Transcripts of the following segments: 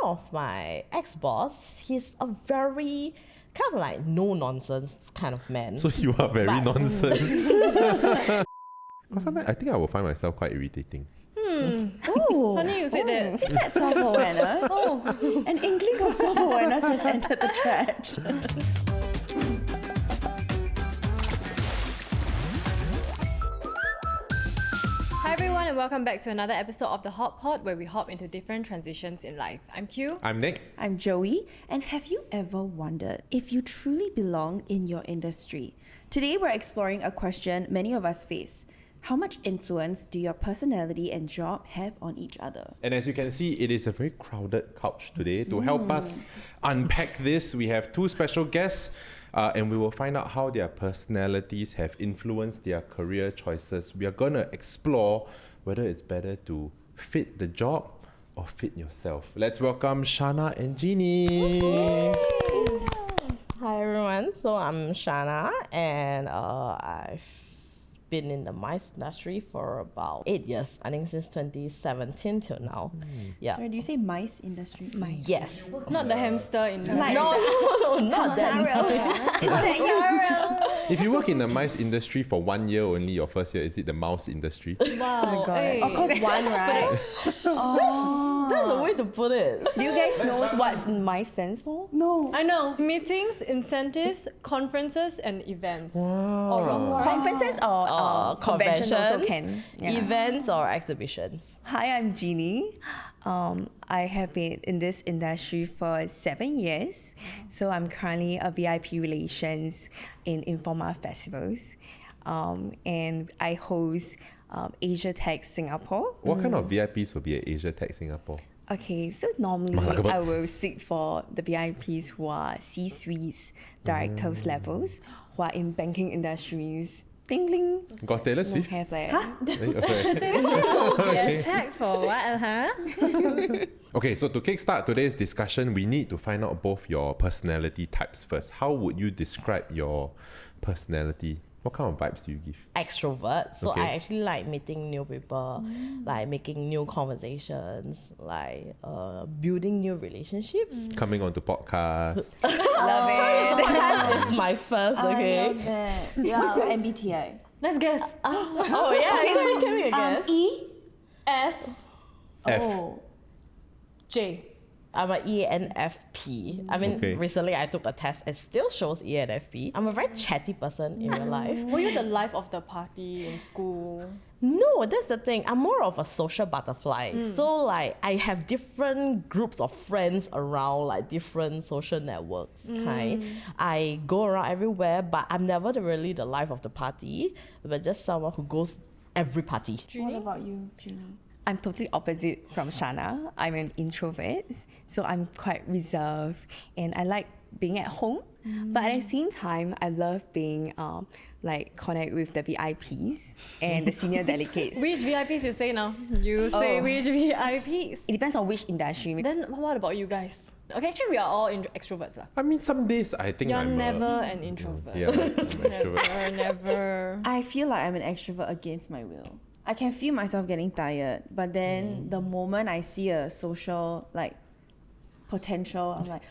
of my ex-boss, he's a very kind of like no-nonsense kind of man. So you are very nonsense. Because sometimes I think I will find myself quite irritating. Oh, funny you said that. Is that self-awareness? An inkling of self-awareness has entered the chat. Hi everyone and welcome back to another episode of the Hot Pod where we hop into different transitions in life. I'm Q. I'm Nick. I'm Joey, and have you ever wondered if you truly belong in your industry? Today we're exploring a question many of us face. How much influence do your personality and job have on each other? And as you can see, it is a very crowded couch today. To help us unpack this, we have two special guests. And we will find out how their personalities have influenced their career choices. We are going to explore whether it's better to fit the job or fit yourself. Let's welcome Shana and Jeannie. Hi everyone, so I'm Shana and I've been in the mice industry for about 8 years. I think since 2017 till now. Yeah. Sorry, do you say mice industry? Mice. Yes. Not the hamster in the No, not that. If you work in the mice industry for 1 year only, your first year, is it the mouse industry? Wow. Oh my god. Hey. Of course, one, right? That's a way to put it. Do you guys know what MICE stands for? No. I know. Meetings, incentives, conferences and events. Conferences or convention also conventions, can. Yeah. events or exhibitions. Hi, I'm Jeannie. I have been in this industry for 7 years. So I'm currently a VIP relations in Informa festivals. And I host Asia Tech Singapore. What kind of VIPs will be at Asia Tech Singapore? Okay, so normally I will seek for the VIPs who are C-suites, directors levels, who are in banking industries. Ding ding. Got Taylor No Swift? have like Get tagged for what, huh? Okay, so to kickstart today's discussion, we need to find out both your personality types first. How would you describe your personality? What kind of vibes do you give? Extrovert. So Okay. I actually like meeting new people, like making new conversations, like building new relationships. Coming onto podcasts. love it. Podcast is my first, okay? What's your MBTI? Let's guess. Oh yeah, so can we guess? E? S F. Oh. J. I'm an ENFP. I mean, Okay. recently I took a test. It still shows ENFP. I'm a very chatty person in real life. Were you the life of the party in school? No, that's the thing. I'm more of a social butterfly. So like I have different groups of friends around, like different social networks kind. I go around everywhere, but I'm never really the life of the party, but just someone who goes every party. What about you, Jeannie? I'm totally opposite from Shana. I'm an introvert, so I'm quite reserved and I like being at home. But at the same time, I love being like connect with the VIPs and the senior delegates. Which VIPs you say now? You say which VIPs? It depends on which industry. Then what about you guys? Okay, actually we are all extroverts lah. I mean, some days I think You're I'm never an introvert. Yeah, I'm an extrovert. Never. I feel like I'm an extrovert against my will. I can feel myself getting tired, but then the moment I see a social like potential, I'm like,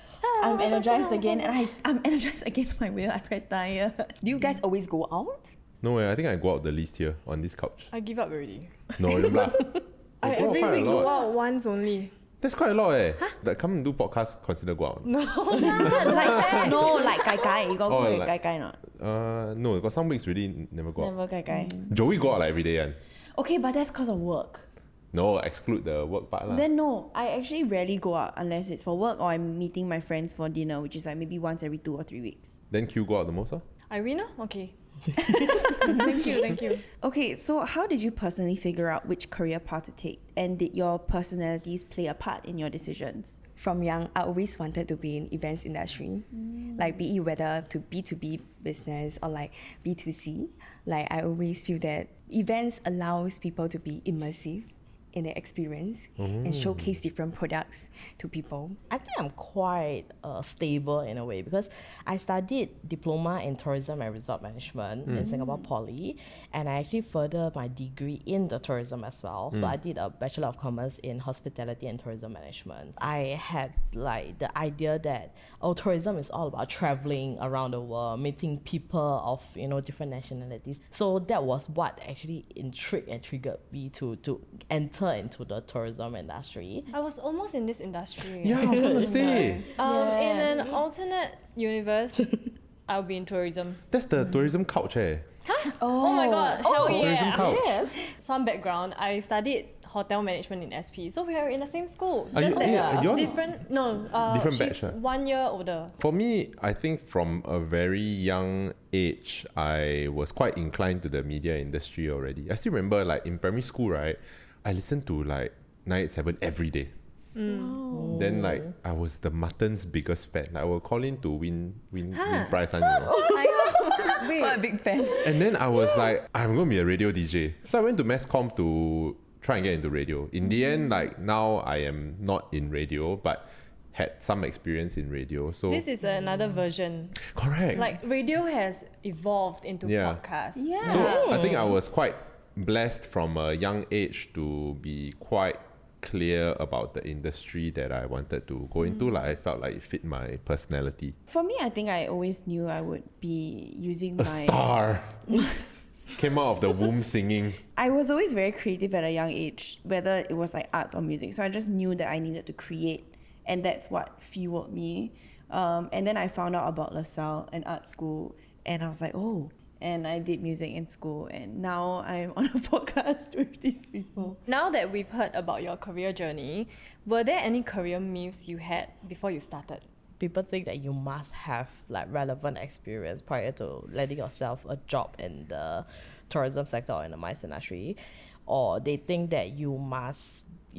I'm energized again, and I'm energized against my will. I'm very tired. Do you guys always go out? No way, I think I go out the least here on this couch. I give up already. No, don't laugh. I go out every quite a week go lot. out once only. That's quite a lot eh. That come and do podcast, consider go out. Like no, like gai gai. You got Oh, go like- gai gai not? No, got some weeks really never go out. Never gai gai. Joey go out like every day. Okay, but that's because of work. No, exclude the work part lah. Then no, I actually rarely go out unless it's for work or I'm meeting my friends for dinner, which is like maybe once every 2 or 3 weeks. Then Q go out the most huh? Irina? Okay. Thank you. Okay, so how did you personally figure out which career path to take? And did your personalities play a part in your decisions? From young, I always wanted to be in events industry, like be it whether to B2B business or like B2C. Like I always feel that events allows people to be immersive in their experience and showcase different products to people. I think I'm quite stable in a way because I studied diploma in tourism and resort management in Singapore Poly, and I actually furthered my degree in the tourism as well. So I did a Bachelor of Commerce in hospitality and tourism management. I had like the idea that tourism is all about traveling around the world, meeting people of different nationalities. So that was what actually intrigued and triggered me to enter into the tourism industry. I was almost in this industry. Yeah, I was gonna say. In an alternate universe, I'll be in tourism. That's the tourism couch, eh? Oh my god, hell yeah. Tourism couch. Yes. Some background, I studied hotel management in SP. So we are in the same school. Are Just you- that yeah, you're- different, Different she's batch, ah? 1 year older. For me, I think from a very young age, I was quite inclined to the media industry already. I still remember like in primary school, right? I listened to like 987 every day. Then like I was the Mutton's biggest fan. Like, I will call in to win prize, you know. What a big fan. And then I was like, I'm going to be a radio DJ. So I went to mass comm to try and get into radio. In the end, like now I am not in radio, but had some experience in radio. So This is another version. correct. Like radio has evolved into Yeah. podcasts. Yeah. So I think I was quite blessed from a young age to be quite clear about the industry that I wanted to go into. Like I felt like it fit my personality. For me, I think I always knew I would be using my... A star. Came out of the womb singing. I was always very creative at a young age, whether it was like arts or music. So I just knew that I needed to create, and that's what fueled me. And then I found out about LaSalle and art school, and I was like, oh. And I did music in school, and now I'm on a podcast with these people. Now that we've heard about your career journey, were there any career myths you had before you started? People think that you must have like relevant experience prior to landing yourself a job in the tourism sector or in the MICE industry, or they think that you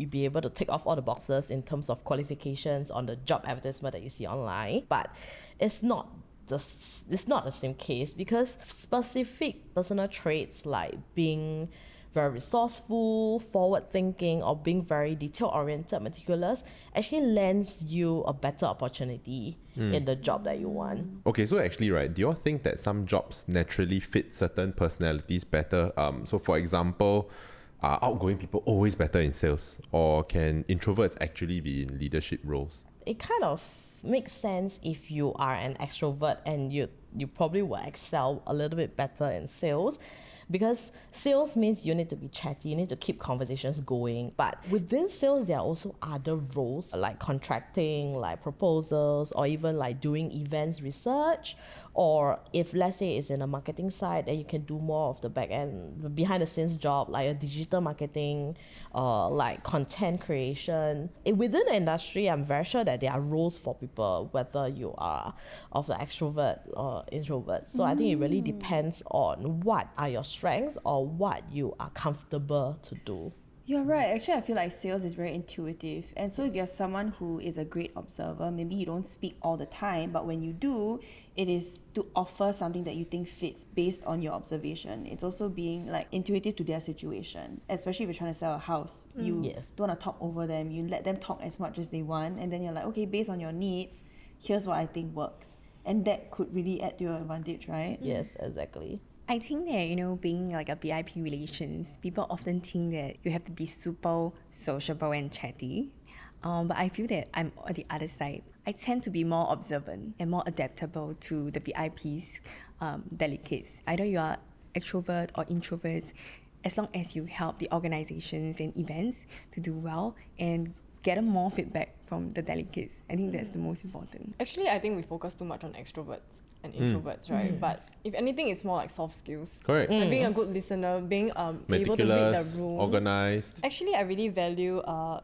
be able to tick off all the boxes in terms of qualifications on the job advertisement that you see online. But it's not the same case, because specific personal traits like being very resourceful, forward-thinking, or being very detail-oriented, meticulous, actually lends you a better opportunity in the job that you want. Okay, so actually, right, do you all think that some jobs naturally fit certain personalities better? So for example, are outgoing people always better in sales? Or can introverts actually be in leadership roles? It kind of makes sense if you are an extrovert, and you probably will excel a little bit better in sales, because sales means you need to be chatty, you need to keep conversations going. But within sales, there are also other roles like contracting, like proposals, or even like doing events research. Or if let's say it's in a marketing side, then you can do more of the back end, behind the scenes job, like a digital marketing, like content creation. Within the industry, I'm very sure that there are roles for people, whether you are of the extrovert or introvert. So I think it really depends on what are your strengths or what you are comfortable to do. You're right. Actually, I feel like sales is very intuitive. And so if you're someone who is a great observer, maybe you don't speak all the time, but when you do, it is to offer something that you think fits based on your observation. It's also being like intuitive to their situation, especially if you're trying to sell a house. You Yes. don't want to talk over them. You let them talk as much as they want, and then you're like, okay, based on your needs, here's what I think works. And that could really add to your advantage, right? Yes, exactly. I think that, being like a VIP relations, people often think that you have to be super sociable and chatty. But I feel that I'm on the other side. I tend to be more observant and more adaptable to the VIP's delegates. Either you are extrovert or introvert, as long as you help the organizations and events to do well and get more feedback from the delegates. I think that's the most important. Actually, I think we focus too much on extroverts and introverts, right? But if anything, it's more like soft skills. Correct. Like being a good listener, being able to read the Meticulous, room. organized. Actually, I really value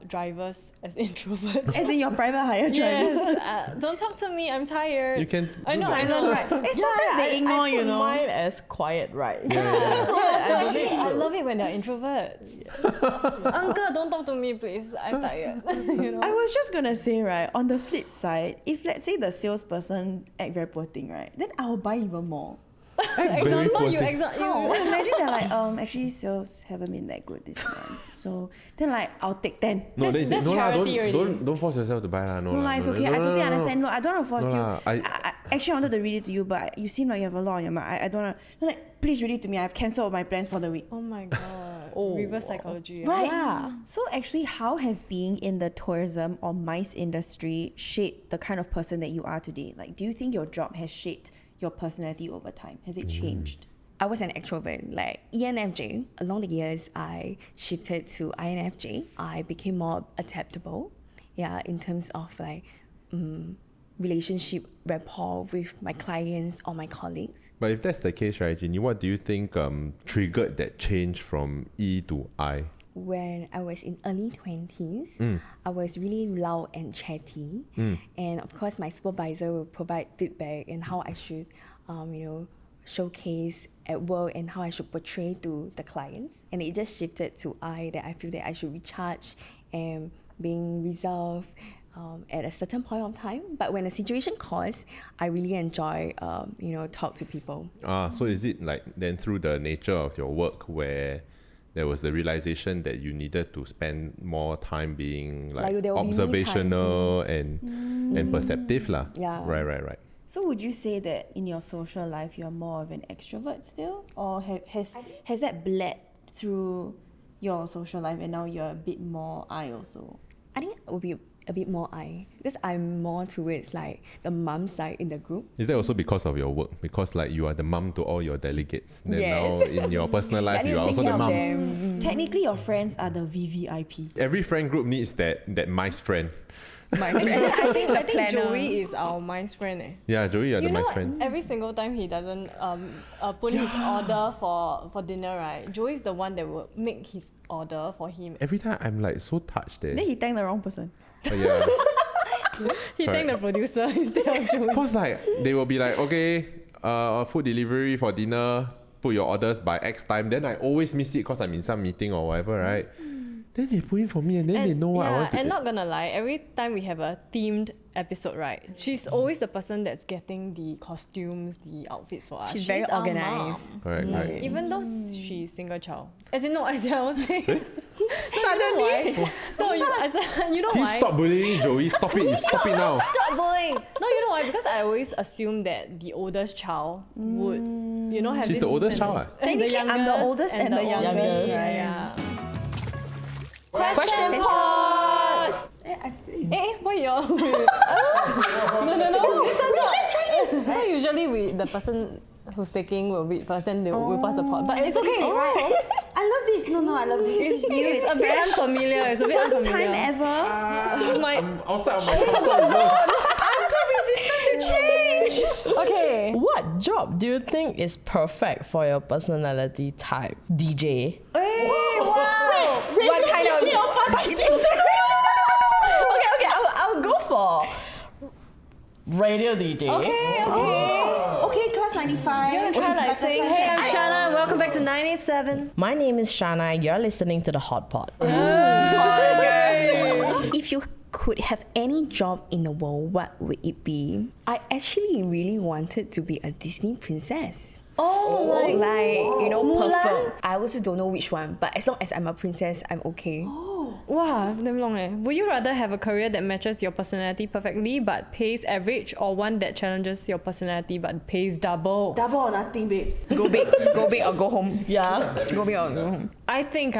drivers as introverts. As in your private hire driver. Yes, don't talk to me. I'm tired. You can I know. Silent, right? Sometimes they ignore, I you put know. mine as quiet, right? Actually, I love it when they're introverts. Uncle, don't talk to me, please. I'm tired. I was just gonna say, right, on the flip side, if let's say the salesperson act very poor thing, right, then I'll buy even more. Example, you poor How? Imagine they're like, actually sales haven't been that good this month. So then like, I'll take 10. No, That's- then you say, that's no lah, charity already. don't force yourself to buy lah. No, No, lah, lah, it's no, okay. no, I totally no, no, understand. No, I don't want to force No you. lah, Actually, I wanted to read it to you, but you seem like you have a lot on your mind. I don't want to. Like, please read it to me. I've cancelled my plans for the week. Oh my god. Oh. Reverse psychology. Right. Yeah. So actually, how has being in the tourism or MICE industry shaped the kind of person that you are today? Like, do you think your job has shaped your personality over time? Has it changed? I was an extrovert, like ENFJ. Along the years, I shifted to INFJ. I became more adaptable, yeah, in terms of like relationship rapport with my clients or my colleagues. But if that's the case, right, Ginny, what do you think triggered that change from E to I? When I was in early 20s, I was really loud and chatty. And of course, my supervisor will provide feedback and how I should, showcase at work and how I should portray to the clients. And it just shifted to I, that I feel that I should recharge and being reserved at a certain point of time. But when the situation calls, I really enjoy, talk to people. So is it like then through the nature of your work where there was the realization that you needed to spend more time being like there will be me observational and perceptive lah? Yeah. Right. So would you say that in your social life you're more of an extrovert still, or has that bled through your social life and now you're a bit more I also? I think it would be a bit more I, because I'm more towards like the mum side in the group. Is that also because of your work? Because like you are the mum to all your delegates. Then Yes. now in your personal I life, need you to are take also care the of mum. them. Technically, your friends are the VVIP. Every friend group needs that mice friend. My I think planner. Joey is our mind's friend. Yeah, Joey, you're the You know mice what? friend. Every single time he doesn't put his order for dinner, right? Joey is the one that will make his order for him. Every time I'm like so touched there. Then he thanked the wrong person. Yeah. He thanked the producer instead of Joey. Cause like they will be like, okay, food delivery for dinner, put your orders by X time. Then I always miss it because I'm in some meeting or whatever, right? Then they put in for me and then they know what I want to and eat. not gonna lie, every time we have a themed episode, right? She's always the person that's getting the costumes, the outfits for us. She's very our organized. mom. Correct. Even though she's single child. As in, no, as in, I was saying. Suddenly? No, you know Please why? stop bullying Joey. Stop it. You stop it now. Stop bullying. No, you know why? Because I always assume that the oldest child would, have She's this the oldest child, and Technically, the I'm the oldest and the youngest. Right, yeah. Question pot. Why you all? No. Let's try this. So usually the person who's taking will read first, then we'll pass the pot. But it's okay, right? I love this. No, I love this. It's a bit unfamiliar. It's a bit First unfamiliar. time ever. My, Outside of my comfort zone. I'm so resistant to change. okay. What job do you think is perfect for your personality type? DJ. What kind of... Okay, I'll go for radio DJ. Okay, class 95. You wanna try like saying, hey, I'm Shana, welcome back to 987. My name is Shana. You're listening to the Hot Pot. If you could have any job in the world, what would it be? I actually really wanted to be a Disney princess. Perfect. I also don't know which one, but as long as I'm a princess, I'm okay. Wow, damn long eh. Would you rather have a career that matches your personality perfectly but pays average, or one that challenges your personality but pays double? Double or nothing, babes. Go big or go home. Yeah. Go big or go home. I think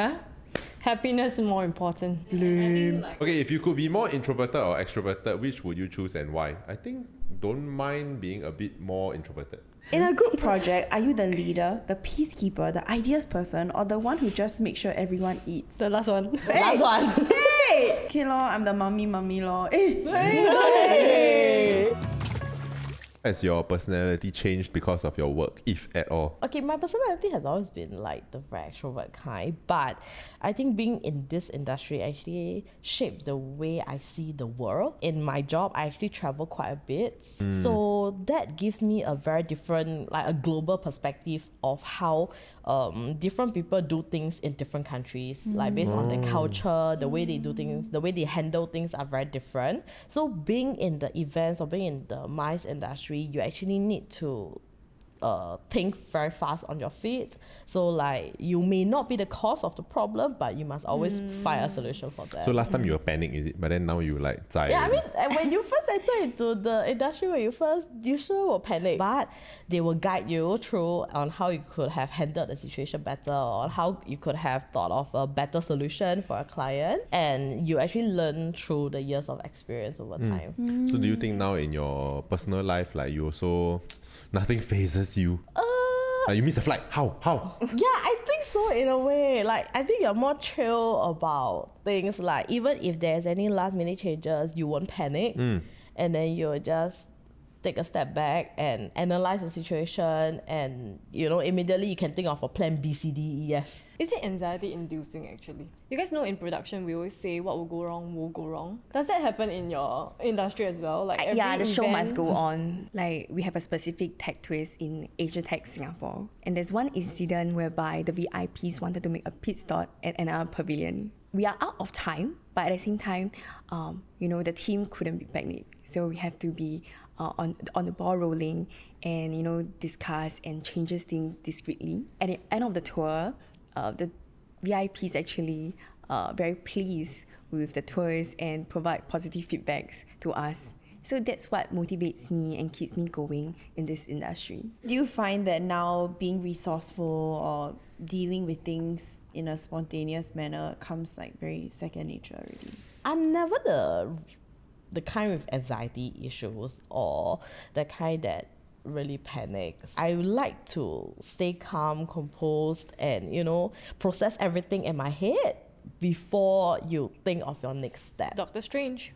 happiness is more important. Okay, if you could be more introverted or extroverted, which would you choose and why? I think don't mind being a bit more introverted. In a group project, are you the leader, the peacekeeper, the ideas person, or the one who just makes sure everyone eats? The last one. Last one. Hey! Okay, lor, I'm the mummy lor. Has your personality changed because of your work, if at all? Okay, my personality has always been like the very extrovert kind, but I think being in this industry actually shaped the way I see the world. In my job, I actually travel quite a bit, so that gives me a very different, like a global perspective of how different people do things in different countries, like based on their culture, the way they do things, the way they handle things are very different. So being in the events or being in the MICE industry, you actually need to think very fast on your feet. So like you may not be the cause of the problem, but you must always find a solution for that. So last time you were panicked, is it? But then now you like zai. Yeah, I mean, when you first enter into the industry, you sure will panic, but they will guide you through on how you could have handled the situation better, or how you could have thought of a better solution for a client, and you actually learn through the years of experience over time. So do you think now in your personal life, like you also nothing phases you? Like you miss a flight. How? Yeah, I think so in a way. Like I think you're more chill about things. Like even if there's any last minute changes, you won't panic, and then you'll just take a step back and analyze the situation, and immediately you can think of a plan B, C, D, E, F. Is it anxiety inducing actually? You guys know in production we always say what will go wrong. Does that happen in your industry as well? Like every Yeah, the show event- must go on. Like we have a specific tech twist in Asia Tech Singapore, and there's one incident whereby the VIPs wanted to make a pit stop at another pavilion. We are out of time, but at the same time, the team couldn't be panicked, so we have to be on the ball rolling and discuss and changes things discreetly. At the end of the tour, the VIPs actually very pleased with the tours and provide positive feedbacks to us. So that's what motivates me and keeps me going in this industry. Do you find that now being resourceful or dealing with things in a spontaneous manner comes like very second nature already? I'm never the kind with anxiety issues or the kind that really panics. I like to stay calm, composed, and process everything in my head before you think of your next step. Doctor Strange.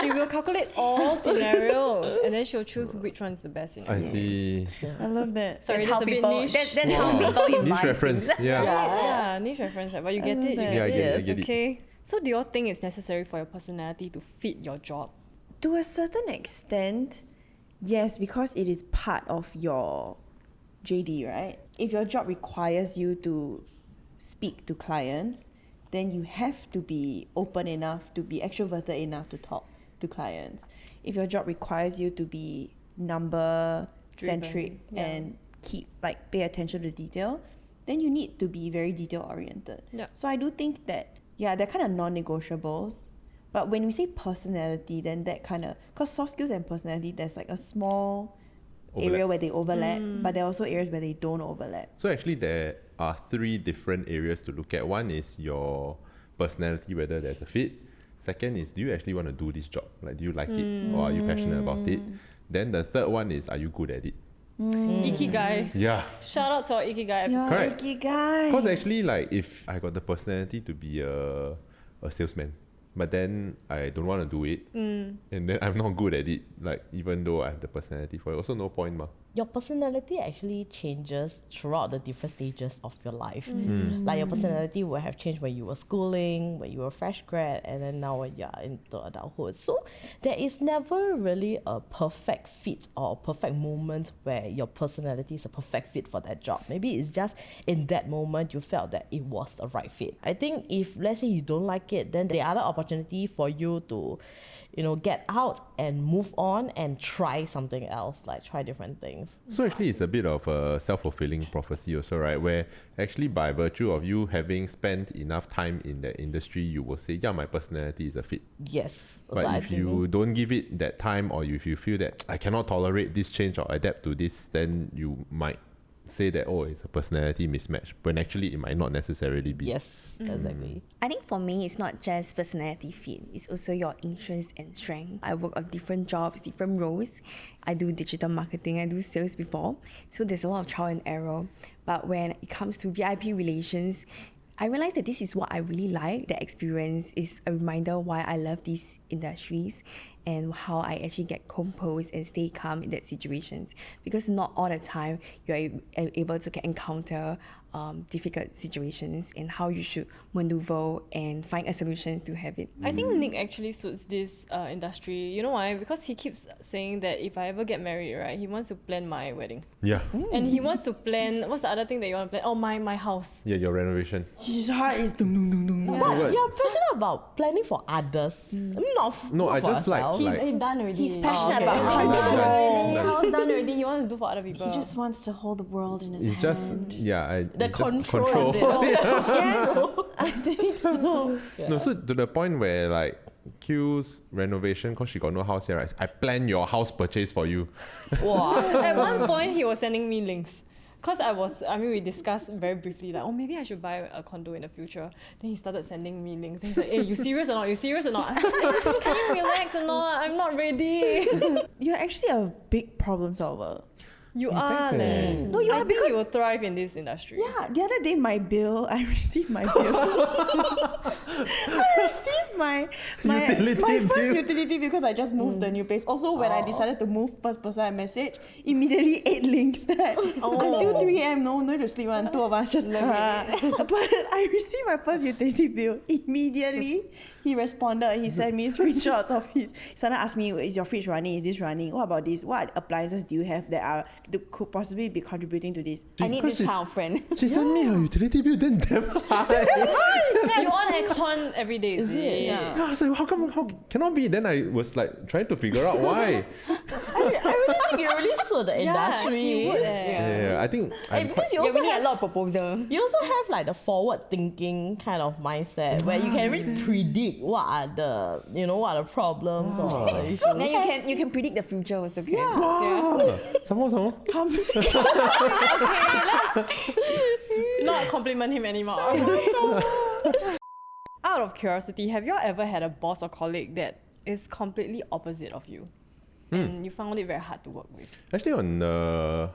She will calculate all scenarios and then she'll choose which one's the best scenario. I see. I love that. Sorry, That's that's a bit people, niche. that's how people Niche invite reference. things. Yeah. Yeah, niche reference, right? But you get love it. that. Yeah, I get it. I get it. Okay. So do you all think it's necessary for your personality to fit your job? To a certain extent, yes, because it is part of your JD, right? If your job requires you to speak to clients, then you have to be open enough, to be extroverted enough to talk to clients. If your job requires you to be number centric yeah. and pay attention to detail, then you need to be very detail oriented. Yeah. So I do think that, yeah, they're kind of non-negotiables. But when we say personality, then that kind of, because soft skills and personality, there's like a small area Overlap. where they overlap, but there are also areas where they don't overlap. So actually there are 3 different areas to look at. One is your personality, whether there's a fit. Second is, do you actually want to do this job? Like, do you like it or are you passionate about it? Then the third one is, are you good at it? Ikigai. Yeah. Shout out to our Ikigai episode. Correct. Ikigai. Because actually, like, if I got the personality to be a salesman, but then I don't want to do it, and then I'm not good at it, like, even though I have the personality for it, also no point, ma. Your personality actually changes throughout the different stages of your life. Like your personality will have changed when you were schooling, when you were fresh grad, and then now when you're into adulthood. So there is never really a perfect fit or a perfect moment where your personality is a perfect fit for that job. Maybe it's just in that moment you felt that it was the right fit. I think if let's say you don't like it, then the other opportunity for you to get out and move on and try something else, like try different things. So actually, it's a bit of a self-fulfilling prophecy also, right? Where actually by virtue of you having spent enough time in that industry, you will say, yeah, my personality is a fit. Yes. But So I if think you don't give it that time, or if you feel that I cannot tolerate this change or adapt to this, then you might say that, oh, it's a personality mismatch, when actually it might not necessarily be. yes, exactly. I think for me, it's not just personality fit, it's also your interest and strength. I work on different jobs, different roles. I do digital marketing, I do sales before. So there's a lot of trial and error. But when it comes to VIP relations, I realized that this is what I really like. The experience is a reminder why I love these industries and how I actually get composed and stay calm in that situations. Because not all the time you're able to encounter difficult situations and how you should maneuver and find a solution to have it. I think Nick actually suits this industry. You know why? Because he keeps saying that if I ever get married, right, he wants to plan my wedding. Yeah. And he wants to plan, what's the other thing that you want to plan? Oh, my house. Yeah, your renovation. His heart is dum dum dum dum. dum. But What? you're passionate about planning for others, not No, not I for just like- yourself. like- He done already. He's passionate okay. about Already, control. house done already. He wants to do for other people. He just wants to hold the world in his It's just, hand. yeah. The it's just control. Is it? Yes, I think so. No, so to the point where like Q's renovation, because she got no house here, right? I plan your house purchase for you. Wow. At one point, he was sending me links. Because we discussed very briefly, like, oh, maybe I should buy a condo in the future. Then he started sending me links. Then he's like, hey, you serious or not? You serious or not? Can you relax or not? I'm not ready. You're actually a big problem solver. You thanks, are, eh. leh. No, you I are think because- you will thrive in this industry. Yeah, the other day I received my bill. I received my Utility first bill. utility because I just moved to a new place. Also, when I decided to move, first person I messaged immediately 8 links that until 3 a.m. No need to sleep one. Two of us just. But I received my first utility bill immediately. He responded. He sent me screenshots of his. He started asking me, "Is your fridge running? Is this running? What about this? What appliances do you have that could possibly be contributing to this?" I need this Because kind of friend. She sent me her utility bill, then damn high. You on aircon every day, is it? Yeah. I was like, how cannot be? Then I was like trying to figure out why. I really think you're really so the industry. he would, eh. Yeah, I think Hey, I'm because quite, you You're also winning have a lot of proposal. You also have like the forward thinking kind of mindset where you can really predict what are the problems or the issues. Then you can predict the future also. Can. some more. Not compliment him anymore. Out of curiosity, have you all ever had a boss or colleague that is completely opposite of you? And you found it very hard to work with? Actually, on the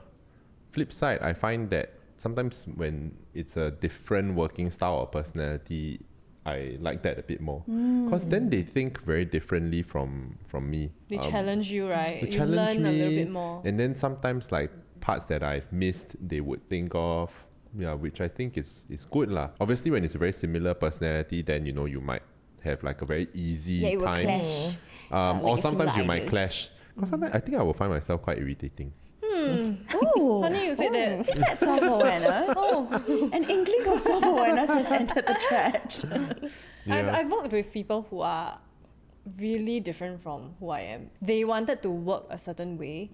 flip side, I find that sometimes when it's a different working style or personality, I like that a bit more. Because then they think very differently from me. They challenge you, right? They You challenge learn a little me, bit more. and then sometimes like parts that I've missed, they would think of, which I think is good lah. Obviously, when it's a very similar personality, then you might have like a very easy Yeah, it will time. clash. Or like sometimes similar you might ideas. clash. Because sometimes I think I will find myself quite irritating. Oh, Funny you said that. is that self-awareness? An inkling of self-awareness has entered the trash. I've worked with people who are really different from who I am. They wanted to work a certain way,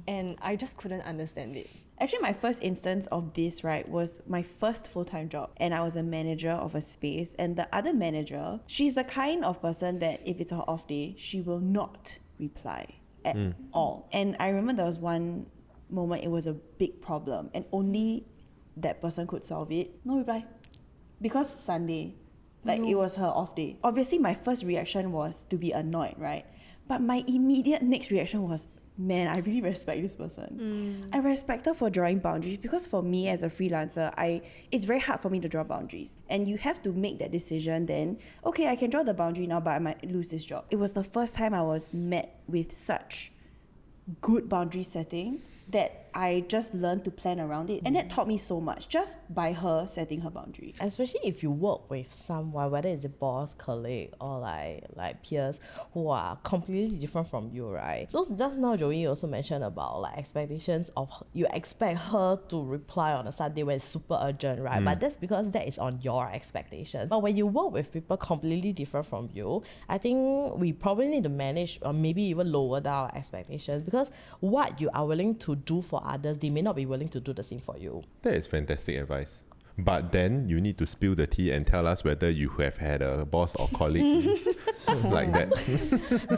and I just couldn't understand it. Actually, my first instance of this, right, was my first full-time job. And I was a manager of a space. And the other manager, she's the kind of person that if it's her off day, she will not reply at all. And I remember there was one moment, it was a big problem. And only that person could solve it. No reply. Because Sunday, it was her off day. Obviously, my first reaction was to be annoyed, right? But my immediate next reaction was, man, I really respect this person. I respect her for drawing boundaries because for me as a freelancer, it's very hard for me to draw boundaries. And you have to make that decision then, okay, I can draw the boundary now, but I might lose this job. It was the first time I was met with such good boundary setting that I just learned to plan around it. And that taught me so much just by her setting her boundary. Especially if you work with someone, whether it's a boss, colleague, or like peers who are completely different from you, right? So just now Joey also mentioned about like expectations of you expect her to reply on a Sunday when it's super urgent, right? But that's because that is on your expectation. But when you work with people completely different from you, I think we probably need to manage or maybe even lower down our expectations because what you are willing to do for others, they may not be willing to do the same for you. That is fantastic advice. But then you need to spill the tea and tell us whether you have had a boss or colleague like that.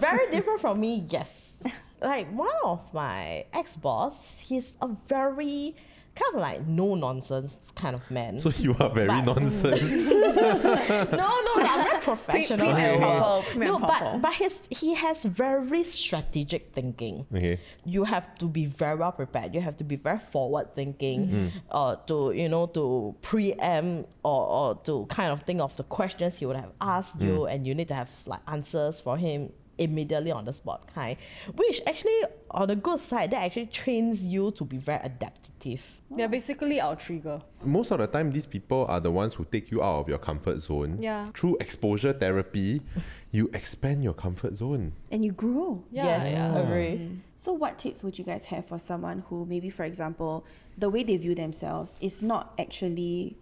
Very different from me, yes. Like one of my ex-boss, he's a very kind of like no nonsense kind of man. So you are very But- nonsense. No, I'm very professional. Prim and proper, prim and No, proper. but he has very strategic thinking. Okay. You have to be very well prepared. You have to be very forward thinking, to preempt or to kind of think of the questions he would have asked you, and you need to have like answers for him immediately on the spot kind, which actually on the good side, that actually trains you to be very adaptive. They're basically our trigger. Most of the time, these people are the ones who take you out of your comfort zone. Yeah. Through exposure therapy, you expand your comfort zone. And you grow. Yes, agree. So what tips would you guys have for someone who maybe, for example, the way they view themselves is not actually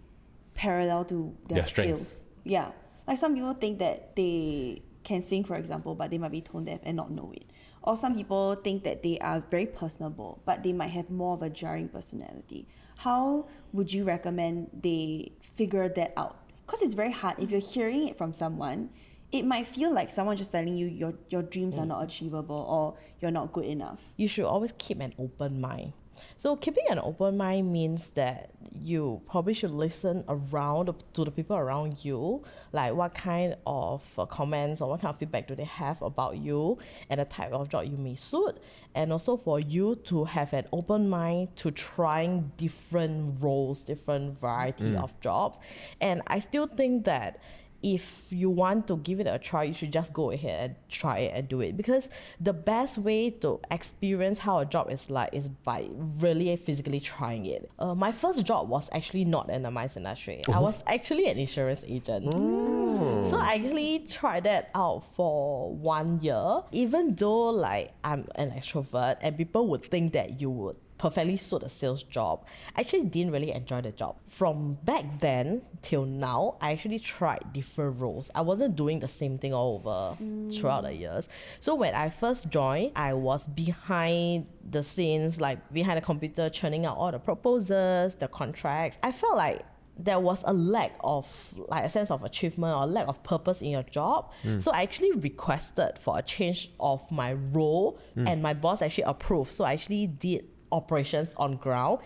parallel to their strengths. skills? Yeah. Like some people think that they can sing, for example, but they might be tone deaf and not know it. Or some people think that they are very personable, but they might have more of a jarring personality. How would you recommend they figure that out? Because it's very hard. If you're hearing it from someone, it might feel like someone just telling you your dreams are not achievable or you're not good enough. You should always keep an open mind. So keeping an open mind means that you probably should listen around to the people around you, like what kind of comments or what kind of feedback do they have about you and the type of job you may suit, and also for you to have an open mind to trying different roles, different variety of jobs. And I still think that if you want to give it a try, you should just go ahead and try it and do it, because the best way to experience how a job is like is by really physically trying it. My first job was actually not in the MICE industry. I was actually an insurance agent. So I actually tried that out for 1 year. Even though like I'm an extrovert and people would think that you would perfectly suit a sales job, I actually didn't really enjoy the job. From back then till now, I actually tried different roles. I wasn't doing the same thing all over throughout the years. So when I first joined, I was behind the scenes, like behind the computer, churning out all the proposals, the contracts. I felt like there was a lack of like a sense of achievement or lack of purpose in your job. So I actually requested for a change of my role and my boss actually approved. So I actually did operations on ground,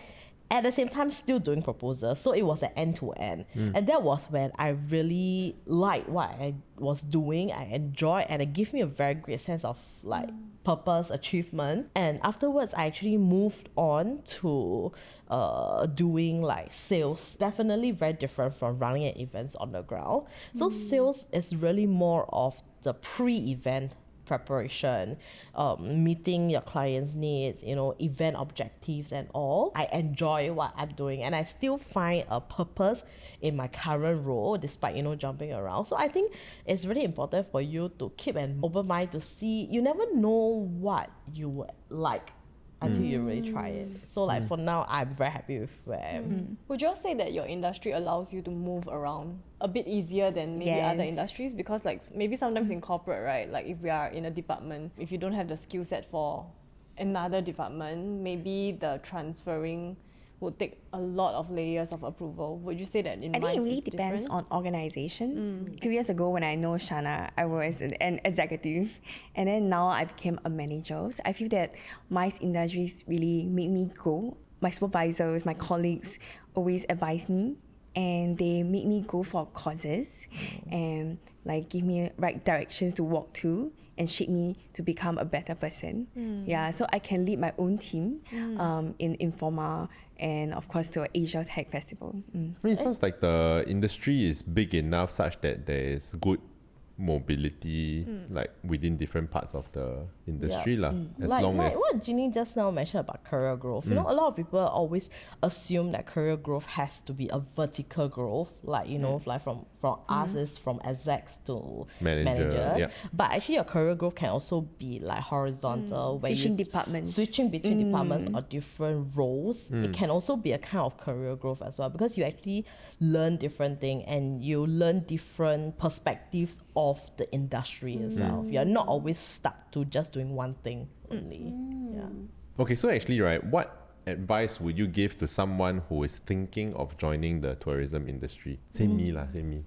at the same time still doing proposals. So it was an end-to-end. And that was when I really liked what I was doing. I enjoyed, and it gave me a very great sense of like purpose, achievement. And afterwards, I actually moved on to doing like sales. Definitely very different from running an events on the ground. So sales is really more of the pre-event preparation, meeting your clients' needs, event objectives and all. I enjoy what I'm doing, and I still find a purpose in my current role despite, jumping around. So I think it's really important for you to keep an open mind to see. You never know what you would like until you really try it. So like for now, I'm very happy with where I am. Would you all say that your industry allows you to move around a bit easier than maybe other industries? Because like maybe sometimes in corporate, right, like if we are in a department, if you don't have the skill set for another department, maybe the transferring would take a lot of layers of approval. Would you say that in I think it MICE really is depends different? on organizations. A few years ago when I know Shana, I was an executive, and then now I became a manager. So I feel that MICE industries really made me grow. My supervisors, my colleagues always advise me, and they make me go for causes and like give me right directions to walk to and shape me to become a better person. Yeah, so I can lead my own team in Informa and of course to Asia Tech Festival. I mean, it sounds like the industry is big enough such that there is good mobility like within different parts of the industry as like long as what Ginny just now mentioned about career growth. A lot of people always assume that career growth has to be a vertical growth, like like from us is from execs to Manager, managers. yeah. But actually your career growth can also be like horizontal, where Switching you departments. switching between departments or different roles. It can also be a kind of career growth as well, because you actually learn different things and you learn different perspectives of the industry itself. You're not always stuck to just doing one thing only. Okay, so actually, right, what advice would you give to someone who is thinking of joining the tourism industry? Say me lah, say me.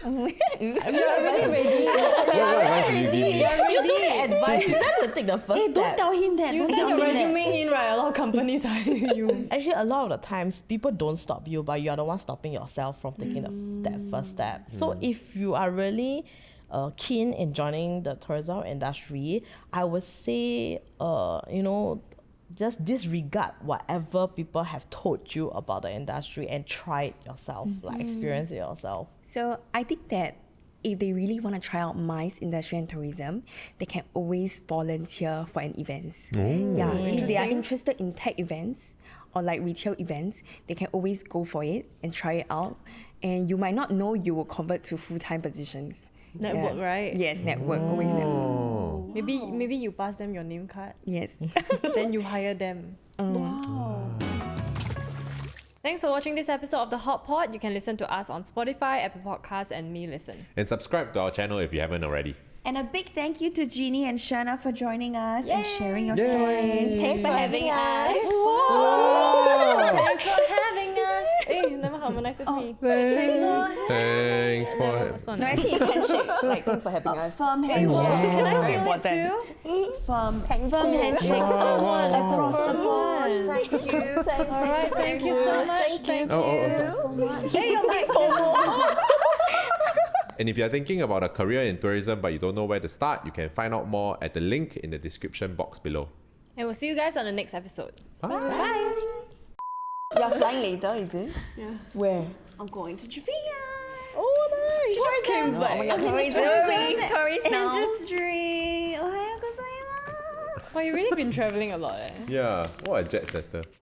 You're already ready. What advice will you give me? You don't get advice. You have to take the first Hey, step. don't tell him that. You Don't send tell your him that. resume in, right? A lot of companies hire you. Actually, a lot of the times, people don't stop you, but you're the one stopping yourself from taking that first step. So if you are really keen in joining the tourism industry, I would say, just disregard whatever people have told you about the industry and try it yourself, like experience it yourself. So I think that if they really want to try out MICE industry and tourism, they can always volunteer for an event. Yeah, if they are interested in tech events or like retail events, they can always go for it and try it out. And you might not know you will convert to full-time positions. Network, right? Yes, network, always network. Maybe you pass them your name card, Yes. then you hire them. Thanks for watching this episode of The Hot Pot. You can listen to us on Spotify, Apple Podcasts, and Me Listen. And subscribe to our channel if you haven't already. And a big thank you to Jeannie and Shana for joining us and sharing your stories. Thanks for having us. Thanks for having us. Hey, you never harmonized with me. Thanks for... No, actually, it's handshake. Like, thanks for having us. Firm handshake. Can I Very feel it important. too? Firm handshake. Across the board. Thank you. Alright, thank you so much. Thank you so much. Hey, you're my And if you're thinking about a career in tourism but you don't know where to start, you can find out more at the link in the description box below. And we'll see you guys on the next episode. Bye. You're flying later, is it? Yeah. Where? I'm going to Japan. Oh, nice. Just came back. Oh my god, tourist now. Industry. Ohayou gozaimasu. Well, you've really been traveling a lot, eh? Yeah, what a jet setter.